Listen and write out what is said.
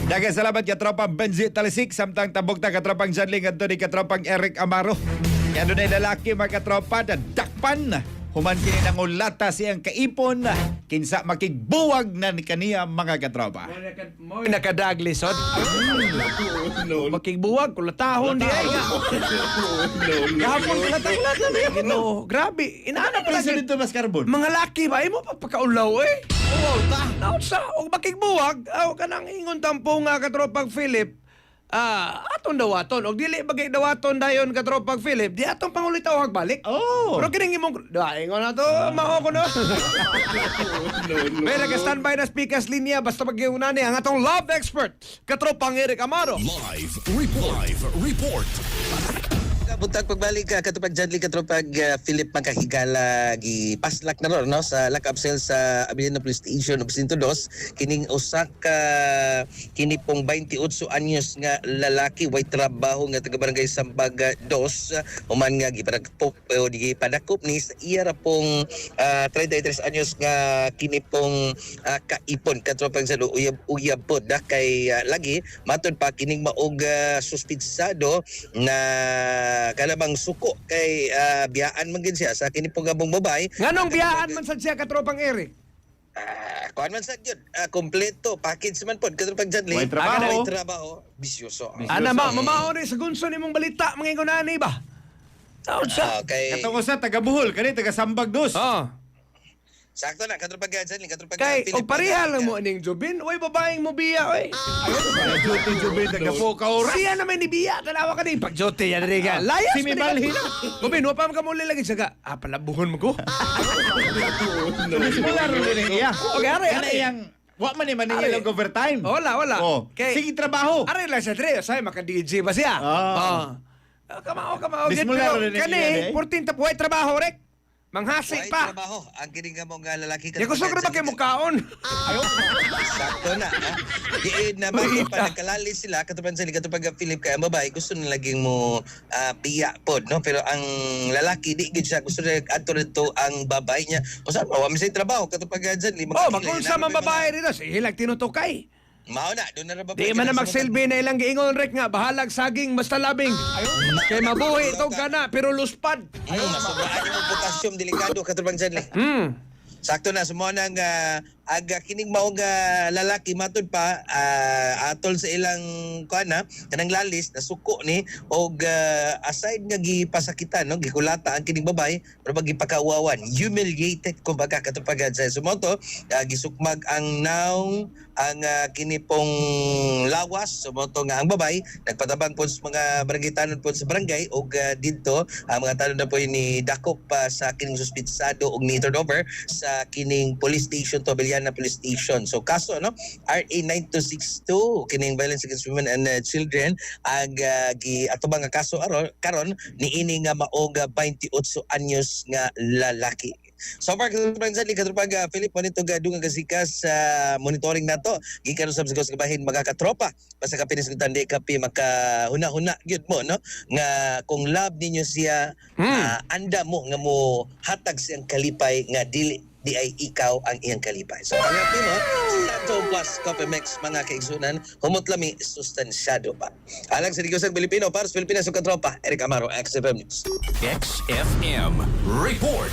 Daghang salamat katropang Benji Talisik samtang tabok ta katropang Janling adto ni katropang Eric Amaro. Yan doon ay lalaki mga katropa na dakpan. Human kini nang ulata siyang kaipon kinsa makigbuwag na ni kaniya mga katropa. Mo'y nakadaglisod. Makigbuwag, kulatahon di ay nga. Gahapon kulatang-latan eh. No, grabe. Inaana pala Preso dito. dito mas karbon. Mga laki ba? Imo pa pagkaulaw eh. Oo, ta. Naon sa, o makigbuwag, aw ka nang ingon tampo nga katropang Philip. Atong dawaton. O dili bagay dawaton dayon katropang Philip. Di atong pangulitaw hagbalik. Oh. Pero kining imong ingon na to, mao ko no. May nag-standby na speakers linya basta mag-iuna ni ang atong love expert, katropang Eric Amaro. Live report. Buntag pagbalik ka katupag Janly katupag Philip Magkahigala gi paslak na ron no sa lock-up cell sa Abilino Police Station of Sinto 2 kining usa ka kini pong 28 anyos nga lalaki way trabaho nga taga barangay Sambaga 2 human nga gipadakop o gipadakop ni sa iya ra pong 33 anyos nga kini pong kaipon katupag sa uyab pod kay lagi matud pa kining maog suspitsado na kalabang suko kay biyaan man gid siya sa kini pong gabong babay. Nganong biyaan man sad siya katropang Eric? Kuan man sa gyud kompleto package man pod katupag Janly. May trabaho. May trabaho bisyoso. Ana mamao ni sa gunso nimong balita mangingon ani ba? Taon siya. Okay. Katong usa taga Buhol kani taga Sambag dos. Oh. Sakto na katupag Janly katupag Kay Philip og pareha lang mo aning Jubin, oy babaeng mo biya oy. Juti taga Pukaw. Siya naman ni biya tanawa ka din pagjote yan rin ka. Layas Si Mimalhin. Gubin, wa pa ka muli lagi siya ka. Palabuhon mo ko. Wala rin iya. Okay, are. Kana iyang wa man ni manila Are. overtime. Wala. Oh. Sige trabaho. Are lang siya tre, say maka-DJ ba siya? Kamao. Mismo Pero laro rin kani, niya, 14 tapuay trabaho rek. Manghasi May pa. trabaho ang kining nga mong lalaki Di ko sugro ba kay mukaon? Sakto na. Diin na pa nagkalali sila katupag Janly katupag Philip kay ang babae gusto na laging mo piya pod no pero ang lalaki di gid siya gusto na adto dito ang babae niya. O sa wa mi say trabaho katupag Janly Magunsa man babae rito, sige lang tinutukay. Mao na doon na ra ba Di man na magsilbi na ilang giingon rek nga bahalag saging basta labing. Kay mabuhi ito gana pero luspad. Masobraan yung potassium delikado katupag Janly. Sakto na sumao nang aga kining maong lalaki matud pa atol sa ilang kuana kanang lalis na suko ni og aside nga gipasakitan no gikulata ang kining babay pero gipakauwawan humiliated kumbaga katupag sa sumoto gisukmag ang naong ang kini pong lawas sumoto nga ang babay nagpatabang po sa mga barangay tanon po sa barangay og didto ang mga tanon na po ni dakop pa sa kining suspitsado og ni turnover sa kining police station to Abiliana Police Station. So kaso no RA 9262 kining violence against women and children ang atubang nga kaso karon niini nga maog 28 anyos nga lalaki. So far katupag Philip monito gadungan kasikas sa monitoring nato gikan usab sa kabahin mga katropa basta ka pinis tandi kapi maka huna-huna gyud mo no nga kung love ninyo siya anda mo nga mo hatag siyang kalipay nga dili di ay ikaw ang iyang kalipay. So ang atin mo, Santo Plus Coffee Mix mga kaigsunan, humot lami sustansyado pa. Alang sa Digosang Pilipino, para sa Pilipinas o katropa, Eric Amaro, XFM News. XFM report.